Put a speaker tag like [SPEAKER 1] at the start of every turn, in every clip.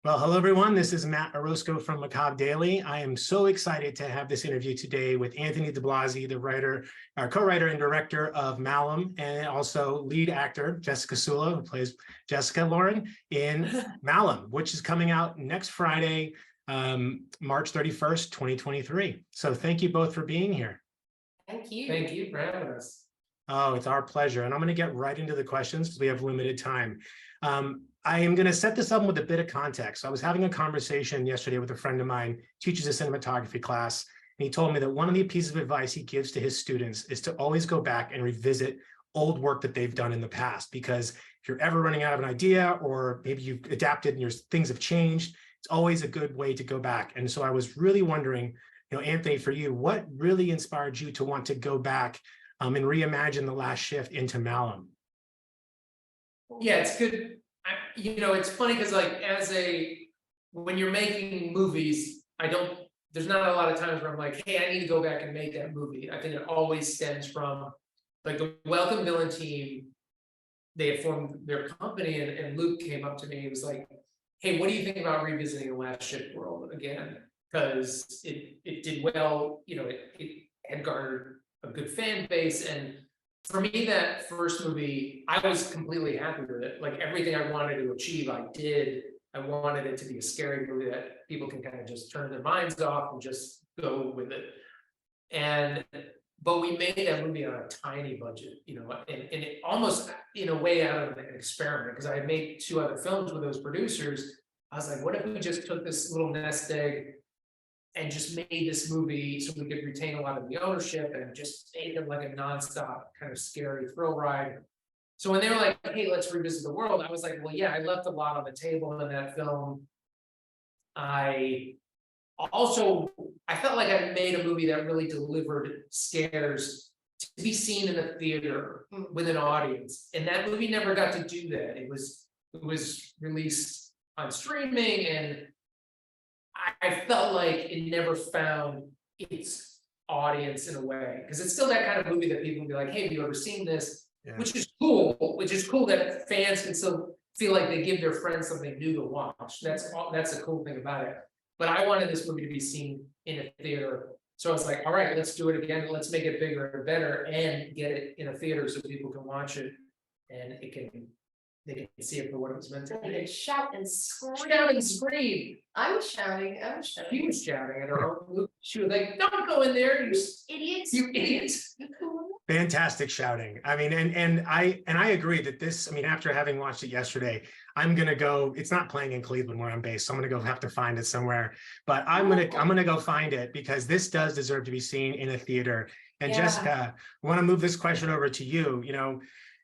[SPEAKER 1] Well, hello, everyone. This is Matt Orozco from Macabre Daily. I am so excited to have this interview today with Anthony DiBlasi, the writer, our co-writer and director of Malum, and also lead actor Jessica Sula, who plays Jessica Lauren in Malum, which is coming out next Friday, March 31st, 2023. So thank you both for being here.
[SPEAKER 2] Thank you.
[SPEAKER 3] Thank you for having us.
[SPEAKER 1] Oh, it's our pleasure. And I'm going to get right into the questions because we have limited time. I am going to set this up with a bit of context. I was having a conversation yesterday with a friend of mine, teaches a cinematography class, and he told me that one of the pieces of advice he gives to his students is to always go back and revisit old work that they've done in the past, because if you're ever running out of an idea, or maybe you've adapted and your things have changed, it's always a good way to go back. And so I was really wondering, Anthony, for you, what really inspired you to want to go back and reimagine The Last Shift into Malum?
[SPEAKER 3] Yeah, it's good. It's funny because when you're making movies, there's not a lot of times where I'm like, hey, I need to go back and make that movie. I think it always stems from like the Welcome Villain team. They had formed their company, and Luke came up to me. He was like, hey, what do you think about revisiting The Last Shift world again? Because it did well, it had garnered a good fan base. And for me, that first movie, I was completely happy with it. Like everything I wanted to achieve, I did. I wanted it to be a scary movie that people can kind of just turn their minds off and just go with it. But we made that movie on a tiny budget, and it almost in a way out of an experiment, because I had made 2 other films with those producers. I was like, what if we just took this little nest egg and just made this movie so we could retain a lot of the ownership and just made it like a nonstop kind of scary thrill ride. So when they were like, hey, let's revisit the world, I was like, well, yeah, I left a lot on the table in that film. I felt like I made a movie that really delivered scares to be seen in a theater with an audience. And that movie never got to do that. It was released on streaming, and I felt like it never found its audience in a way, because it's still that kind of movie that people can be like, hey, have you ever seen this? Yeah. Which is cool that fans can still feel like they give their friends something new to watch. That's a cool thing about it. But I wanted this movie to be seen in a theater. So I was like, all right, let's do it again. Let's make it bigger and better and get it in a theater so people can watch it and they can see it for what it was meant to be.
[SPEAKER 2] Shout and scream.
[SPEAKER 3] Shout and scream.
[SPEAKER 2] I was shouting.
[SPEAKER 3] She was shouting at her own. She was like, don't go in there, you
[SPEAKER 2] idiots.
[SPEAKER 3] You idiots.
[SPEAKER 1] Fantastic shouting. I mean, and I agree that this, after having watched it yesterday, I'm gonna go. It's not playing in Cleveland where I'm based, so I'm gonna go have to find it somewhere. But I'm gonna go find it, because this does deserve to be seen in a theater. And yeah. Jessica, I want to move this question over to you.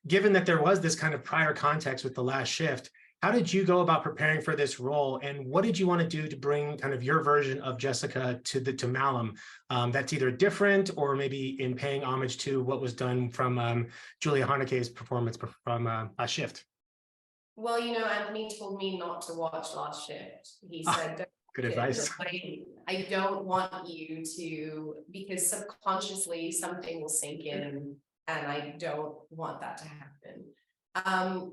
[SPEAKER 1] Given that there was this kind of prior context with The Last Shift, how did you go about preparing for this role, and what did you want to do to bring kind of your version of Jessica to Malum that's either different or maybe in paying homage to what was done from Julia Harneke's performance from Last Shift?
[SPEAKER 2] Well, Anthony told me not to watch Last Shift. He said,
[SPEAKER 1] good advice.
[SPEAKER 2] I don't want you to, because subconsciously something will sink in, and I don't want that to happen.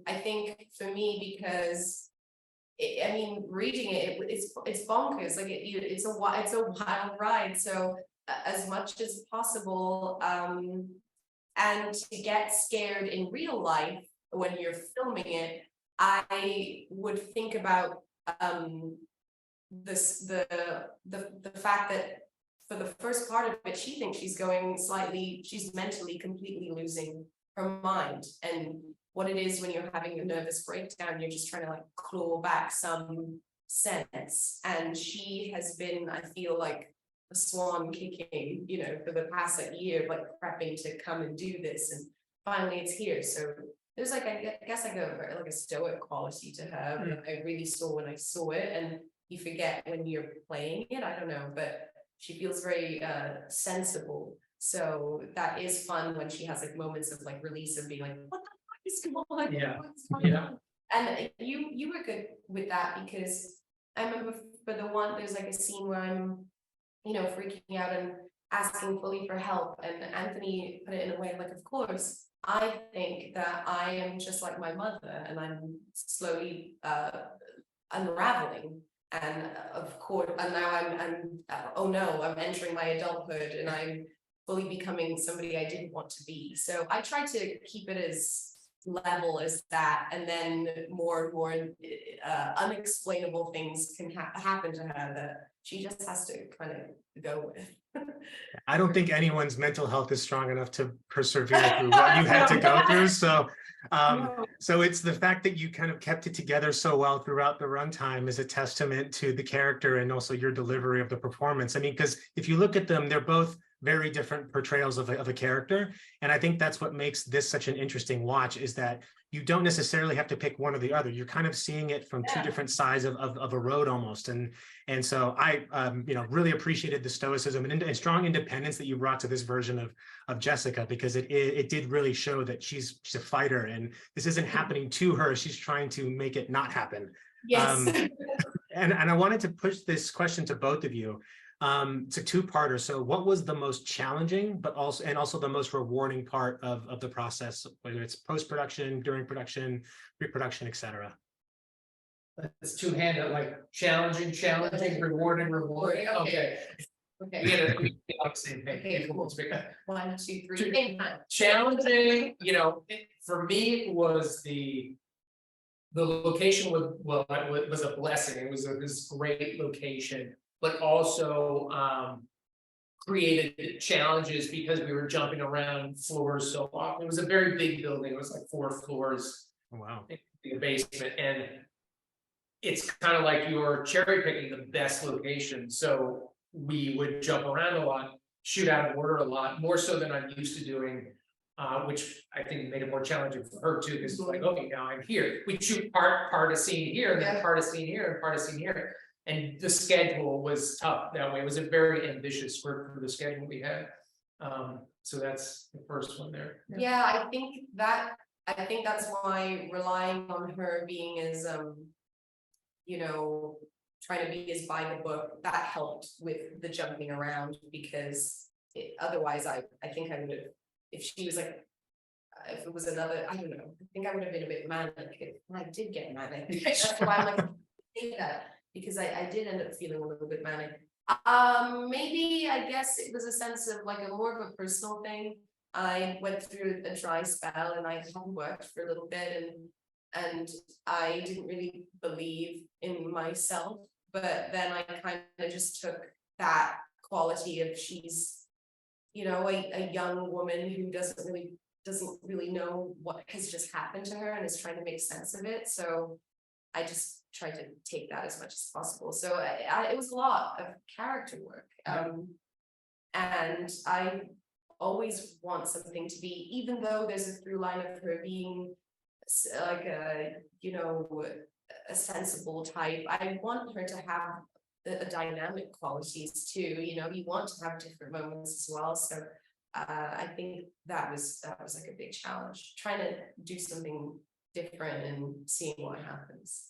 [SPEAKER 2] I think for me, because reading it's bonkers. Like it's a wild ride. So as much as possible, and to get scared in real life when you're filming it, I would think about the fact that for the first part of it, she thinks she's mentally completely losing her mind. And what it is when you're having a nervous breakdown, you're just trying to like claw back some sense. And she has been, I feel like, a swan kicking, for the past year, like prepping to come and do this. And finally it's here. So there's I guess a stoic quality to her. Mm. I really saw when I saw it, and you forget when you're playing it. I don't know, but she feels very sensible. So that is fun when she has moments of release and being like, what the fuck is going on? Yeah. And you were good with that, because I remember for the one, there's a scene where I'm, freaking out and asking fully for help. And Anthony put it in a way of course, I think that I am just like my mother, and I'm slowly unraveling. And of course, and now oh no, I'm entering my adulthood and I'm fully becoming somebody I didn't want to be. So I try to keep it as level as that, and then more and more unexplainable things can happen to her that she just has to kind of go with.
[SPEAKER 1] I don't think anyone's mental health is strong enough to persevere through what you had to go through. So, so it's the fact that you kind of kept it together so well throughout the runtime is a testament to the character and also your delivery of the performance. I mean, because if you look at them, they're both very different portrayals of a character. And I think that's what makes this such an interesting watch, is that you don't necessarily have to pick one or the other. You're kind of seeing it from two different sides of a road almost. And so I, really appreciated the stoicism and strong independence that you brought to this version of Jessica, because it did really show that she's a fighter and this isn't happening to her. She's trying to make it not happen.
[SPEAKER 2] Yes.
[SPEAKER 1] And I wanted to push this question to both of you. It's a two-parter. So what was the most challenging, but also the most rewarding part of the process, whether it's post-production, during production, pre-production, et cetera?
[SPEAKER 3] It's two-handed, like challenging, rewarding.
[SPEAKER 2] Okay.
[SPEAKER 3] Okay.
[SPEAKER 2] Okay.
[SPEAKER 3] We gotta be on the same page.
[SPEAKER 2] Okay, cool. 1, 2, 3.
[SPEAKER 3] Two.
[SPEAKER 2] Same time.
[SPEAKER 3] Challenging, for me, it was the location was a blessing. It was this great location, but also created challenges because we were jumping around floors so often. It was a very big building. It was like 4 floors.
[SPEAKER 1] Oh, wow.
[SPEAKER 3] In the basement, and it's kind of like you're cherry picking the best location. So we would jump around a lot, shoot out of order a lot, more so than I'm used to doing, which I think made it more challenging for her too, because it's like, okay, now I'm here. We shoot part of scene here, and then part of scene here, and part of scene here. And the schedule was tough that way. It was a very ambitious script for the schedule we had. So that's the first one there.
[SPEAKER 2] Yeah, I think that's why relying on her being as trying to be as by the book, that helped with the jumping around, because otherwise I think I would have, if she was like, if it was another, I don't know, I think I would have been a bit manic. I did get manic. That's why I'm like, think that, because I did end up feeling a little bit manic. Maybe I guess it was a sense of like a more of a personal thing. I went through a dry spell and I hadn't worked for a little bit, and I didn't really believe in myself, but then I kind of just took that quality of she's, a young woman who doesn't really know what has just happened to her and is trying to make sense of it. So I just tried to take that as much as possible. So it was a lot of character work. And I always want something to be, even though there's a through line of her being like a sensible type, I want her to have the dynamic qualities too. You want to have different moments as well. So I think that was like a big challenge, trying to do something different and seeing what happens.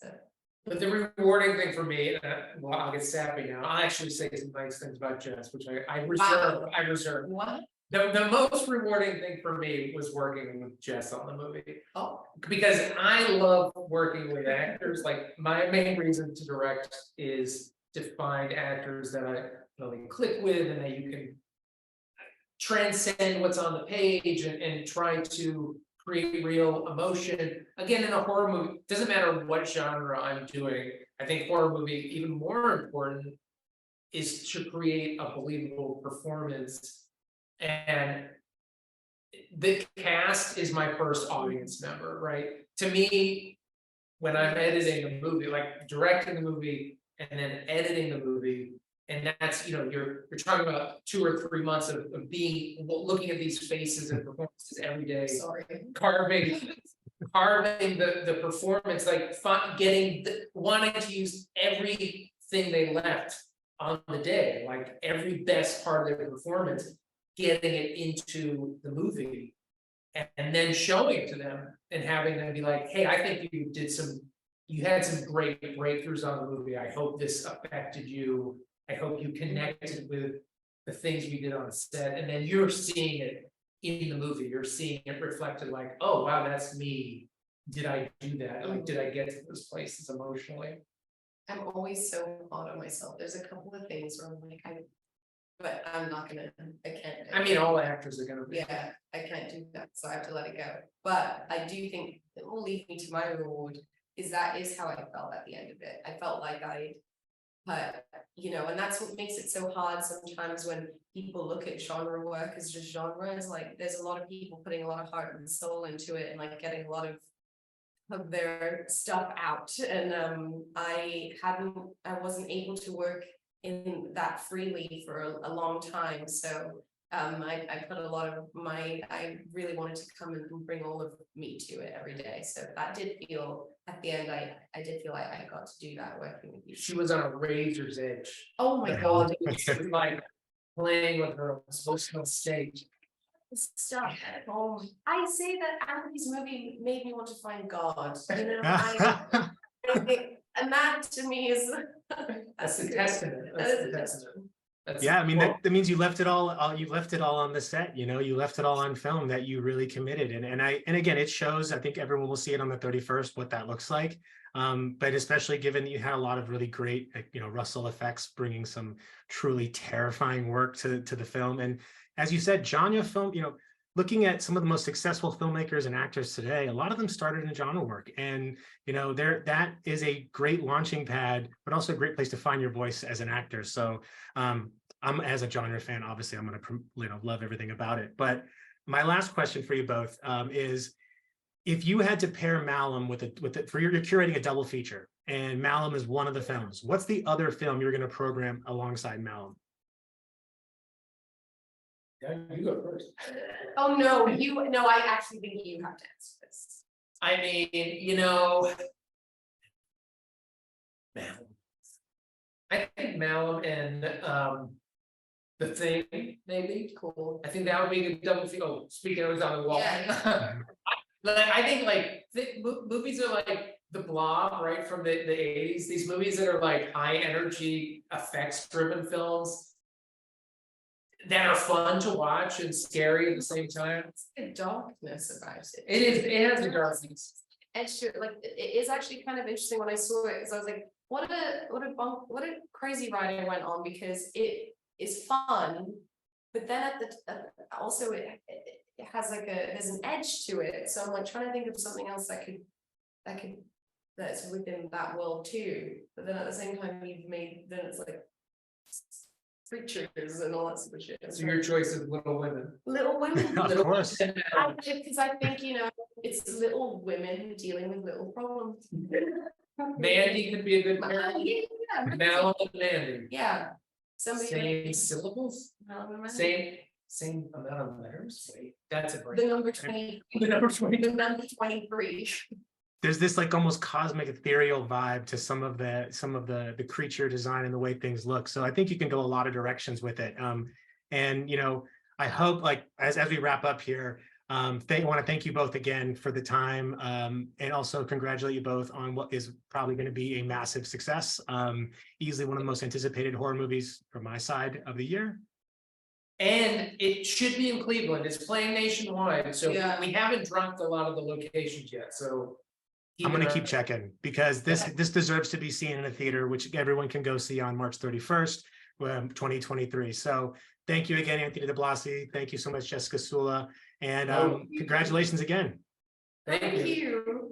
[SPEAKER 3] But the rewarding thing for me, well, I'll get sappy now. I'll actually say some nice things about Jess, which I reserve.
[SPEAKER 2] Wow.
[SPEAKER 3] I reserve.
[SPEAKER 2] What?
[SPEAKER 3] The most rewarding thing for me was working with Jess on the movie.
[SPEAKER 2] Oh.
[SPEAKER 3] Because I love working with actors. Like, my main reason to direct is to find actors that I really click with and that you can transcend what's on the page and try to create real emotion. Again, in a horror movie, doesn't matter what genre I'm doing. I think horror movie, even more important, is to create a believable performance. And the cast is my first audience member, right? To me, when I'm editing a movie, like directing the movie and then editing the movie, and that's, you're talking about 2 or 3 months of looking at these faces and performances every day.
[SPEAKER 2] Sorry.
[SPEAKER 3] Carving the performance, like wanting to use everything they left on the day, like every best part of their performance, getting it into the movie, and then showing it to them and having them be like, hey, I think you had some great breakthroughs on the movie. I hope this affected you. I hope you connected with the things we did on the set. And then you're seeing it in the movie. You're seeing it reflected, like, oh, wow, that's me. Did I do that? Like, did I get to those places emotionally?
[SPEAKER 2] I'm always so hard on myself. There's a couple of things where I'm like, but I'm not gonna, I can't.
[SPEAKER 3] I mean, all actors are gonna be.
[SPEAKER 2] Yeah, I can't do that, so I have to let it go. But I do think it will lead me to my reward, that is how I felt at the end of it. I felt like but, and that's what makes it so hard sometimes when people look at genre work as just genres. Like, there's a lot of people putting a lot of heart and soul into it and like getting a lot of their stuff out. And I wasn't able to work in that freely for a long time. So I put a lot of I really wanted to come and bring all of me to it every day. So that did feel, at the end, I did feel like I got to do that working with you.
[SPEAKER 3] She was on a razor's edge.
[SPEAKER 2] Oh my God.
[SPEAKER 3] It was like playing with her emotional stage.
[SPEAKER 2] Stuff at home. I say that Anthony's movie made me want to find God. And that to me is
[SPEAKER 3] That's the testament. That's the testament.
[SPEAKER 1] Yeah, I mean, that means you left it all you left it all on the set, you left it all on film, that you really committed. And again, it shows. I think everyone will see it on the 31st, what that looks like. But especially given that you had a lot of really great, Russell effects, bringing some truly terrifying work to the film. And as you said, genre film, looking at some of the most successful filmmakers and actors today, a lot of them started in genre work. And, that is a great launching pad, but also a great place to find your voice as an actor. So I'm, as a genre fan, obviously I'm going to, love everything about it. But my last question for you both is, if you had to pair Malum with you're curating a double feature, and Malum is one of the films, what's the other film you're going to program alongside Malum?
[SPEAKER 3] Yeah, you go first.
[SPEAKER 2] Oh no, I actually think you have to answer this.
[SPEAKER 3] I mean, Malum. I think Malum and The Thing, maybe.
[SPEAKER 2] Cool.
[SPEAKER 3] I think that would be a good double feature. Oh, speaking of what's on the wall.
[SPEAKER 2] Yeah.
[SPEAKER 3] I think movies are like The Blob, right, from the 80s. These movies that are like high energy effects driven films that are fun to watch and scary at the same time.
[SPEAKER 2] It's the darkness about it.
[SPEAKER 3] It has the darkness.
[SPEAKER 2] Extra, like, it is actually kind of interesting when I saw it, because I was like, what a crazy ride I went on, because it is fun, but then also it has there's an edge to it. So I'm like trying to think of something else that's within that world too. But then at the same time, then it's like creatures and all that sort of shit.
[SPEAKER 3] So your choice is Little Women.
[SPEAKER 2] Little Women.
[SPEAKER 1] Of course.
[SPEAKER 2] Because I think, it's little women dealing with little problems.
[SPEAKER 3] Mandy could be a good pair.
[SPEAKER 2] Yeah.
[SPEAKER 3] Malum and Mandy.
[SPEAKER 2] Yeah. Somebody.
[SPEAKER 3] Same syllables?
[SPEAKER 2] Malum and
[SPEAKER 3] Same amount of letters? Wait, that's a break.
[SPEAKER 2] The number 20.
[SPEAKER 3] The number 20.
[SPEAKER 2] The number 23.
[SPEAKER 1] There's this like almost cosmic ethereal vibe to some of the creature design and the way things look. So I think you can go a lot of directions with it. And I hope, like, as we wrap up here, I want to thank you both again for the time, and also congratulate you both on what is probably going to be a massive success. Easily one of the most anticipated horror movies from my side of the year.
[SPEAKER 3] And it should be in Cleveland. It's playing nationwide, so
[SPEAKER 2] Yeah.
[SPEAKER 3] we haven't dropped a lot of the locations yet. So
[SPEAKER 1] I'm going to keep checking, because this deserves to be seen in a theater, which everyone can go see on March 31st, 2023. So thank you again, Anthony DiBlasi. Thank you so much, Jessica Sula, and congratulations again.
[SPEAKER 3] Thank you.
[SPEAKER 2] You.